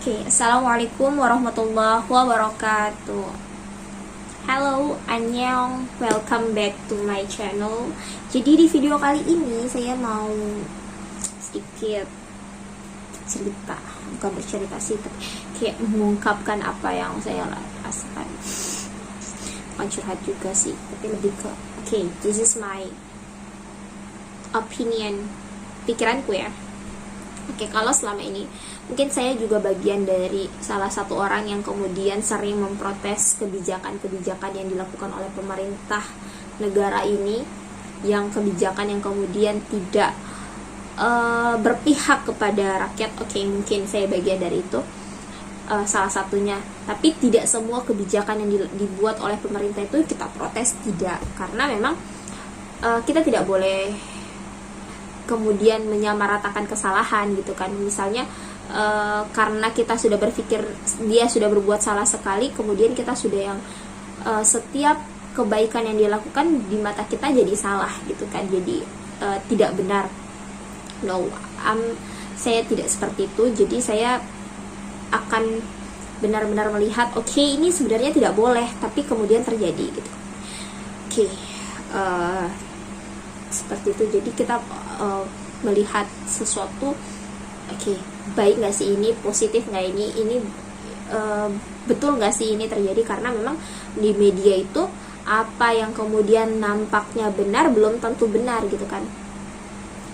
Oke, Assalamualaikum warahmatullahi wabarakatuh. Halo, annyeong, welcome back to my channel. Jadi di video kali ini saya mau sedikit cerita, bukan bercerita sih, tapi kayak mengungkapkan apa yang saya rasakan. Bukan curhat juga sih, tapi lebih ke this is my opinion, pikiranku ya. Kalau selama ini mungkin saya juga bagian dari salah satu orang yang kemudian sering memprotes kebijakan-kebijakan yang dilakukan oleh pemerintah negara ini, yang kebijakan yang kemudian tidak berpihak kepada rakyat. Mungkin saya bagian dari itu, salah satunya. Tapi tidak semua kebijakan yang dibuat oleh pemerintah itu kita protes, tidak, karena memang kita tidak boleh kemudian menyamaratakan kesalahan gitu kan. Misalnya karena kita sudah berpikir dia sudah berbuat salah sekali, kemudian kita sudah yang setiap kebaikan yang dia lakukan di mata kita jadi salah gitu kan, jadi tidak benar. No, saya tidak seperti itu. Jadi saya akan benar-benar melihat ini sebenarnya tidak boleh, tapi kemudian terjadi gitu. Seperti itu. Jadi kita melihat sesuatu, baik nggak sih ini, positif nggak ini betul nggak sih ini terjadi, karena memang di media itu apa yang kemudian nampaknya benar belum tentu benar gitu kan.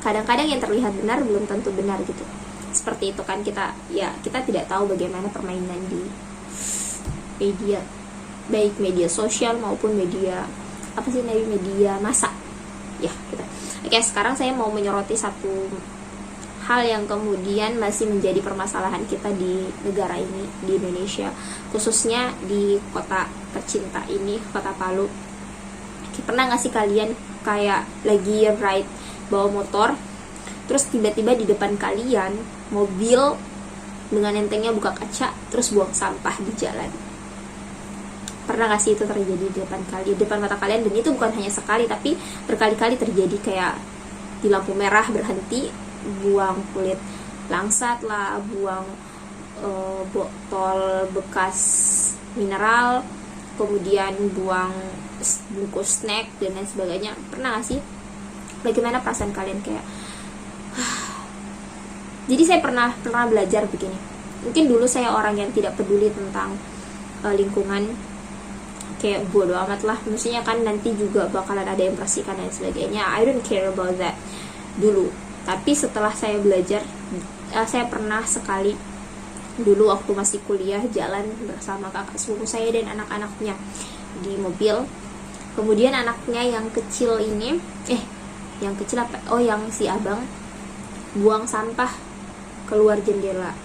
Kadang-kadang yang terlihat benar belum tentu benar gitu. Seperti itu kan, kita tidak tahu bagaimana permainan di media, baik media sosial maupun media media massa ya gitu. Sekarang saya mau menyoroti satu hal yang kemudian masih menjadi permasalahan kita di negara ini, di Indonesia, khususnya di kota tercinta ini, kota Palu. Pernah gak sih kalian kayak lagi ride bawa motor, terus tiba-tiba di depan kalian mobil dengan entengnya buka kaca terus buang sampah di jalan? Pernah gak sih itu terjadi di depan mata kalian? Dan itu bukan hanya sekali, tapi berkali-kali terjadi. Kayak di lampu merah berhenti, buang kulit langsat lah, buang botol bekas mineral, kemudian buang bungkus snack dan lain sebagainya. Pernah gak sih? Bagaimana perasaan kalian? Kayak jadi saya pernah belajar begini. Mungkin dulu saya orang yang tidak peduli tentang lingkungan, kayak bodo amat lah, maksudnya kan nanti juga bakalan ada yang bersihkan dan sebagainya. I don't care about that dulu. Tapi setelah saya belajar, saya pernah sekali dulu waktu masih kuliah jalan bersama kakak sepupu saya dan anak-anaknya di mobil. Kemudian anaknya yang kecil ini, yang kecil apa? Yang si abang buang sampah keluar jendela.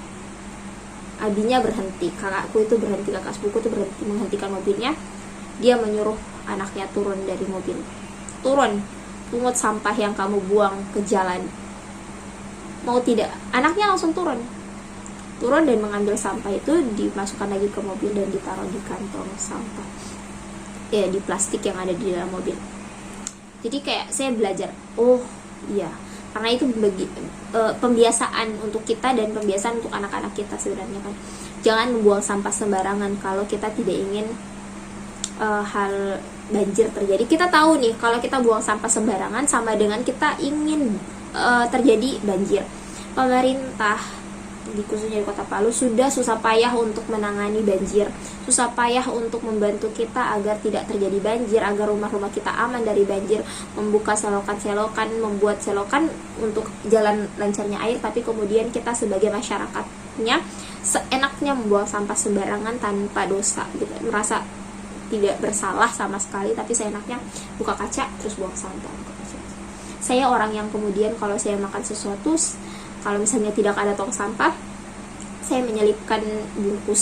Abinya berhenti, kakak sepupuku itu berhenti, menghentikan mobilnya. Dia menyuruh anaknya turun dari mobil. Turun, pungut sampah yang kamu buang ke jalan. Mau tidak? Anaknya langsung turun dan mengambil sampah itu, dimasukkan lagi ke mobil dan ditaruh di kantong sampah, di plastik yang ada di dalam mobil. Jadi kayak saya belajar, karena itu pembiasaan untuk kita dan pembiasaan untuk anak-anak kita sebenarnya kan. Jangan membuang sampah sembarangan kalau kita tidak ingin hal banjir terjadi. Kita tahu nih, kalau kita buang sampah sembarangan sama dengan kita ingin terjadi banjir. Pemerintah khususnya di kota Palu sudah susah payah untuk menangani banjir, susah payah untuk membantu kita agar tidak terjadi banjir, agar rumah-rumah kita aman dari banjir, membuka selokan-selokan, membuat selokan untuk jalan lancarnya air. Tapi kemudian kita sebagai masyarakatnya seenaknya membuang sampah sembarangan tanpa dosa gitu, merasa tidak bersalah sama sekali, tapi seenaknya buka kaca terus buang sampah. Saya orang yang kemudian kalau saya makan sesuatu, kalau misalnya tidak ada tong sampah, saya menyelipkan bungkus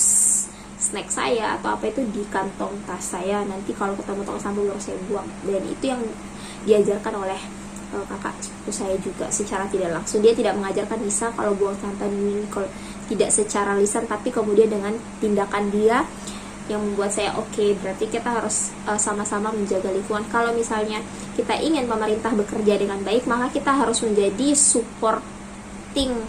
snack saya atau apa itu di kantong tas saya. Nanti kalau ketemu tong sampah baru saya buang. Dan itu yang diajarkan oleh kakak sepupu saya juga secara tidak langsung. Dia tidak mengajarkan Nisa kalau buang sampah ini, kalau tidak secara lisan, tapi kemudian dengan tindakan dia yang membuat saya berarti kita harus sama-sama menjaga lingkungan. Kalau misalnya kita ingin pemerintah bekerja dengan baik, maka kita harus menjadi supporting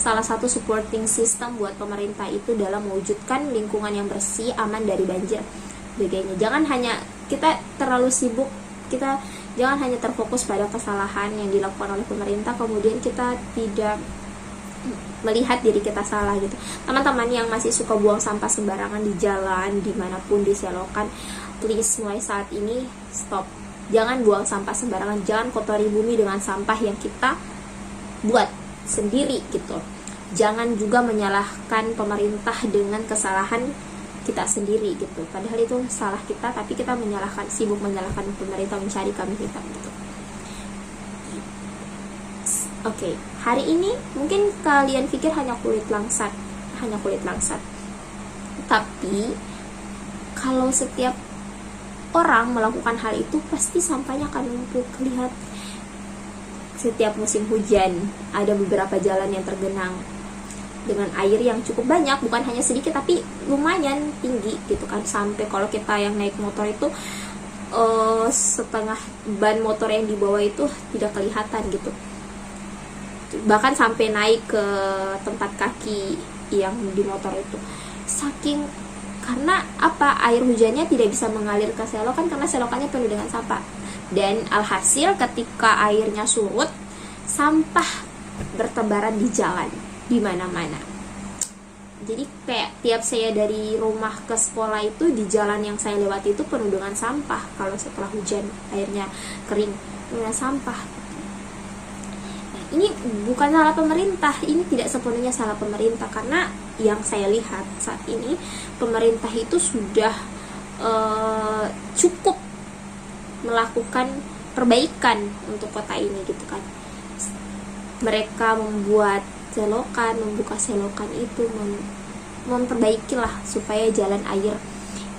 salah satu supporting system buat pemerintah itu dalam mewujudkan lingkungan yang bersih, aman dari banjir sebagainya. Jangan hanya kita terlalu sibuk, kita jangan hanya terfokus pada kesalahan yang dilakukan oleh pemerintah, kemudian kita tidak melihat diri kita salah gitu. Teman-teman yang masih suka buang sampah sembarangan di jalan, dimanapun, di selokan, please mulai saat ini stop. Jangan buang sampah sembarangan, jangan kotori bumi dengan sampah yang kita buat sendiri gitu. Jangan juga menyalahkan pemerintah dengan kesalahan kita sendiri gitu. Padahal itu salah kita, tapi kita sibuk menyalahkan pemerintah, mencari kambing hitam gitu. Oke, hari ini mungkin kalian pikir hanya kulit langsat. Tapi kalau setiap orang melakukan hal itu, pasti sampahnya akan numpuk. Lihat, setiap musim hujan ada beberapa jalan yang tergenang dengan air yang cukup banyak, bukan hanya sedikit tapi lumayan tinggi gitu kan. Sampai kalau kita yang naik motor itu setengah ban motor yang dibawa itu tidak kelihatan gitu. Bahkan sampai naik ke tempat kaki yang di motor itu. Karena apa? Air hujannya tidak bisa mengalir ke selokan karena selokannya penuh dengan sampah. Dan alhasil ketika airnya surut, sampah bertebaran di jalan, di mana-mana. Jadi kayak tiap saya dari rumah ke sekolah itu, di jalan yang saya lewati itu penuh dengan sampah. Kalau setelah hujan airnya kering, dengan sampah. Ini bukan salah pemerintah, ini tidak sepenuhnya salah pemerintah, karena yang saya lihat saat ini pemerintah itu sudah cukup melakukan perbaikan untuk kota ini gitu kan. Mereka membuat selokan, membuka selokan itu, memperbaikilah supaya jalan air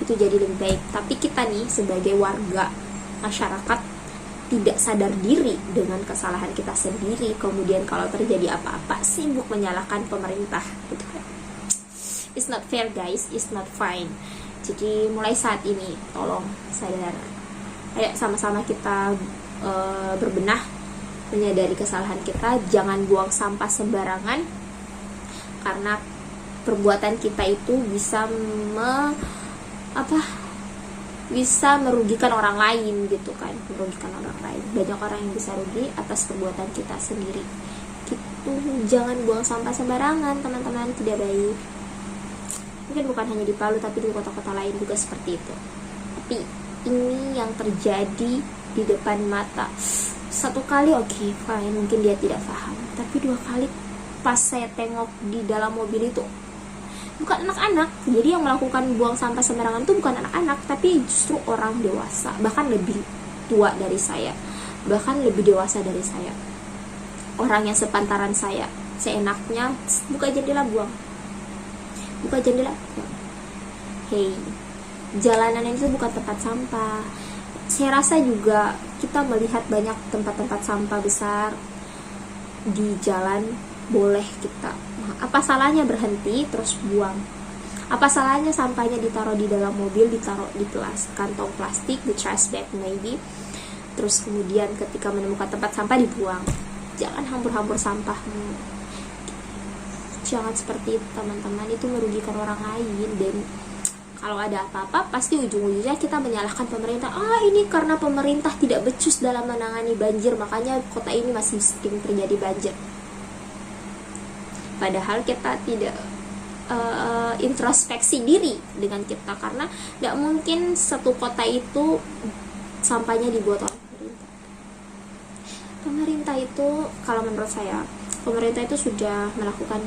itu jadi lebih baik. Tapi kita nih sebagai warga masyarakat tidak sadar diri dengan kesalahan kita sendiri, kemudian kalau terjadi apa-apa sibuk menyalahkan pemerintah gitu kan. It's not fair guys, it's not fine. Jadi mulai saat ini tolong sadar. Ayo sama-sama kita berbenah, menyadari kesalahan kita. Jangan buang sampah sembarangan, karena perbuatan kita itu bisa bisa merugikan orang lain gitu kan, merugikan orang lain. Banyak orang yang bisa rugi atas perbuatan kita sendiri gitu. Jangan buang sampah sembarangan teman-teman, tidak baik. Mungkin bukan hanya di Palu, tapi di kota-kota lain juga seperti itu. Tapi ini yang terjadi di depan mata. Satu kali oke, fine, mungkin dia tidak paham, tapi dua kali pas saya tengok di dalam mobil itu, bukan anak-anak. Jadi yang melakukan buang sampah sembarangan itu bukan anak-anak, tapi justru orang dewasa, bahkan lebih tua dari saya, bahkan lebih dewasa dari saya. Orang yang sepantaran saya, seenaknya buka jendela buang. Hey, jalanan itu bukan tempat sampah. Saya rasa juga kita melihat banyak tempat-tempat sampah besar di jalan, boleh kita. Apa salahnya berhenti terus buang? Apa salahnya sampahnya ditaruh di dalam mobil, ditaruh di kantong plastik, di trash bag maybe. Terus kemudian ketika menemukan tempat sampah dibuang. Jangan hambur-hambur sampahmu. Jangan seperti itu teman-teman, itu merugikan orang lain. Dan kalau ada apa-apa pasti ujung-ujungnya kita menyalahkan pemerintah. Ini karena pemerintah tidak becus dalam menangani banjir, makanya kota ini masih sering terjadi banjir. Padahal kita tidak introspeksi diri dengan kita, karena tidak mungkin satu kota itu sampahnya dibuat oleh pemerintah. Pemerintah itu, kalau menurut saya, pemerintah itu sudah melakukan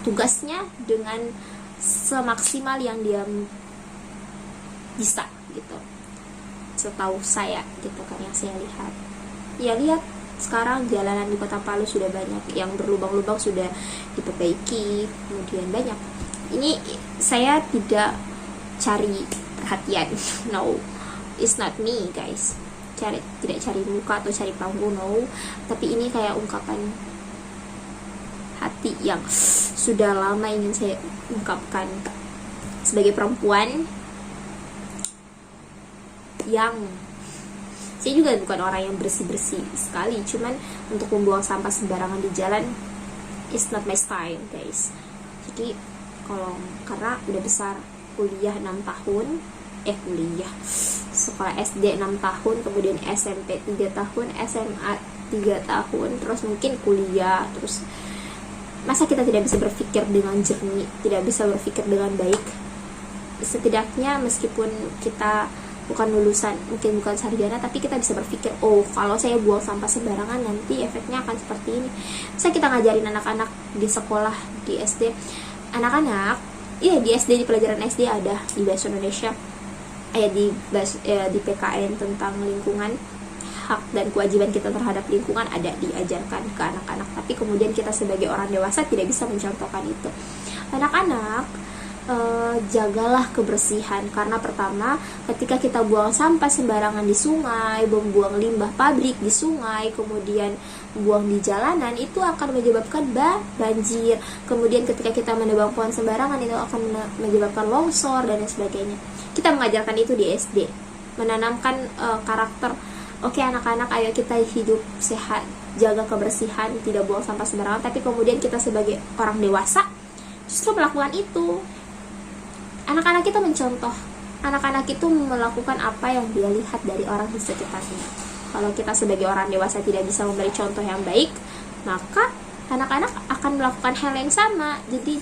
tugasnya dengan semaksimal yang dia bisa gitu, setahu saya gitu kan, yang saya lihat. Ya lihat sekarang jalanan di Kota Palu sudah banyak yang berlubang-lubang, sudah diperbaiki, kemudian banyak. Ini saya tidak cari perhatian, no, it's not me guys. Tidak cari muka atau cari panggung, no. Tapi ini kayak ungkapan hati yang sudah lama ingin saya ungkapkan sebagai perempuan yang saya juga bukan orang yang bersih-bersih sekali, cuman untuk membuang sampah sembarangan di jalan it's not my style guys. Jadi kalau karena udah besar, kuliah 6 tahun, kuliah sekolah SD 6 tahun, kemudian SMP 3 tahun, SMA 3 tahun, terus mungkin kuliah, terus masa kita tidak bisa berpikir dengan jernih, tidak bisa berpikir dengan baik? Setidaknya meskipun kita bukan lulusan, mungkin bukan sarjana, tapi kita bisa berpikir, oh kalau saya buang sampah sembarangan nanti efeknya akan seperti ini. Bisa kita ngajarin anak-anak di sekolah, di SD, anak-anak, di SD, di pelajaran SD ada di Bahasa Indonesia, di PKN tentang lingkungan, hak dan kewajiban kita terhadap lingkungan ada diajarkan ke anak-anak. Tapi kemudian kita sebagai orang dewasa tidak bisa mencontohkan itu. Anak-anak, jagalah kebersihan, karena pertama ketika kita buang sampah sembarangan di sungai, membuang limbah pabrik di sungai, kemudian buang di jalanan, itu akan menyebabkan banjir. Kemudian ketika kita menebang pohon sembarangan, itu akan menyebabkan longsor dan lain sebagainya. Kita mengajarkan itu di SD, menanamkan karakter, oke anak-anak, ayo kita hidup sehat, jaga kebersihan, tidak buang sampah sembarangan. Tapi kemudian kita sebagai orang dewasa justru melakukan itu. Anak-anak kita mencontoh, anak-anak itu melakukan apa yang dia lihat dari orang di sekitarnya. Kalau kita sebagai orang dewasa tidak bisa memberi contoh yang baik, maka anak-anak akan melakukan hal yang sama. Jadi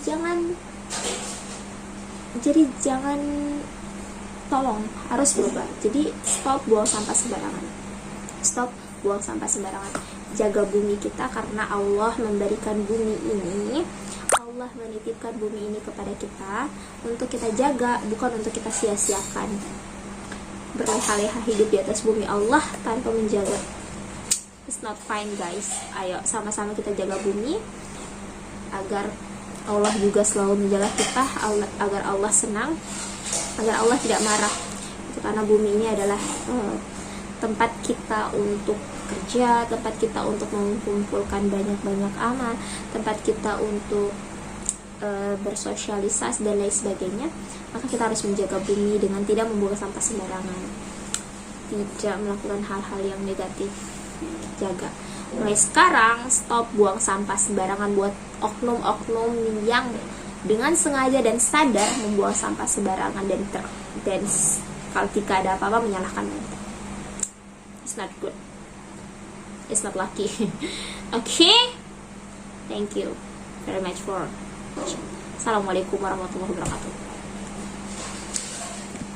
jangan tolong, harus berubah. Jadi stop buang sampah sembarangan, stop buang sampah sembarangan. Jaga bumi kita, karena Allah memberikan bumi ini, Allah menitipkan bumi ini kepada kita untuk kita jaga, bukan untuk kita sia-siakan. Berleha-leha hidup di atas bumi Allah tanpa menjaga, it's not fine guys. Ayo sama-sama kita jaga bumi agar Allah juga selalu menjaga kita, agar Allah senang, agar Allah tidak marah. Itu karena bumi ini adalah tempat kita untuk kerja, tempat kita untuk mengumpulkan banyak-banyak amal, tempat kita untuk bersosialisasi dan lain sebagainya. Maka kita harus menjaga bumi dengan tidak membuang sampah sembarangan, tidak melakukan hal-hal yang negatif. Jaga mulai sekarang, stop buang sampah sembarangan buat oknum-oknum yang dengan sengaja dan sadar membuang sampah sembarangan dan kalau jika ada apa-apa menyalahkan mereka. It's not good, it's not lucky. Okay, thank you very much for watching. Assalamualaikum warahmatullahi wabarakatuh.